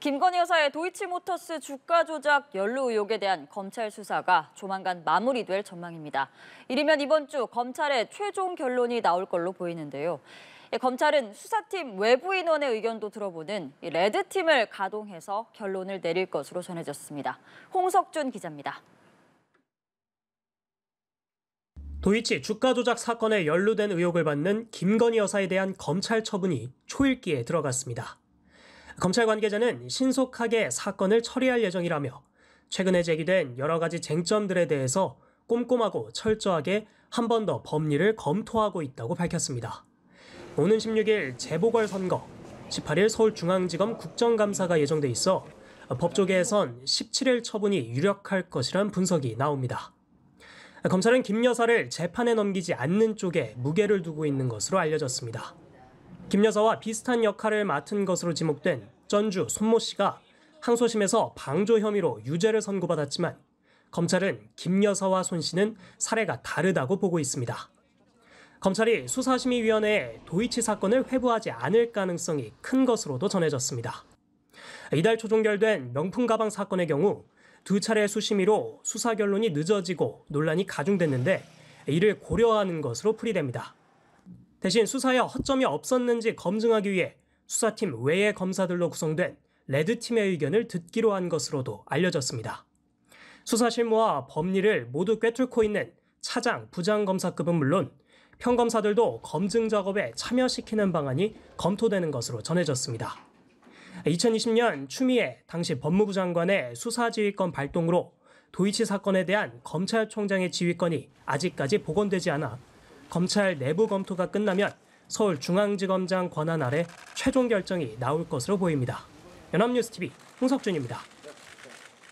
김건희 여사의 도이치모터스 주가 조작 연루 의혹에 대한 검찰 수사가 조만간 마무리될 전망입니다. 이르면 이번 주 검찰의 최종 결론이 나올 걸로 보이는데요. 검찰은 수사팀 외부 인원의 의견도 들어보는 레드팀을 가동해서 결론을 내릴 것으로 전해졌습니다. 홍석준 기자입니다. 도이치 주가 조작 사건에 연루된 의혹을 받는 김건희 여사에 대한 검찰 처분이 초읽기에 들어갔습니다. 검찰 관계자는 신속하게 사건을 처리할 예정이라며 최근에 제기된 여러 가지 쟁점들에 대해서 꼼꼼하고 철저하게 한 번 더 법리를 검토하고 있다고 밝혔습니다. 오는 16일 재보궐선거, 18일 서울중앙지검 국정감사가 예정돼 있어 법조계에선 17일 처분이 유력할 것이란 분석이 나옵니다. 검찰은 김 여사를 재판에 넘기지 않는 쪽에 무게를 두고 있는 것으로 알려졌습니다. 김 여사와 비슷한 역할을 맡은 것으로 지목된 전주 손모 씨가 항소심에서 방조 혐의로 유죄를 선고받았지만 검찰은 김 여사와 손 씨는 사례가 다르다고 보고 있습니다. 검찰이 수사심의위원회에 도이치 사건을 회부하지 않을 가능성이 큰 것으로도 전해졌습니다. 이달 초 종결된 명품 가방 사건의 경우 두 차례 수심위로 수사 결론이 늦어지고 논란이 가중됐는데 이를 고려하는 것으로 풀이됩니다. 대신 수사에 허점이 없었는지 검증하기 위해 수사팀 외의 검사들로 구성된 레드팀의 의견을 듣기로 한 것으로도 알려졌습니다. 수사 실무와 법리를 모두 꿰뚫고 있는 차장, 부장검사급은 물론 평검사들도 검증 작업에 참여시키는 방안이 검토되는 것으로 전해졌습니다. 2020년 추미애 당시 법무부 장관의 수사지휘권 발동으로 도이치 사건에 대한 검찰총장의 지휘권이 아직까지 복원되지 않아 검찰 내부 검토가 끝나면 서울중앙지검장 권한 아래 최종 결정이 나올 것으로 보입니다. 연합뉴스TV 홍석준입니다.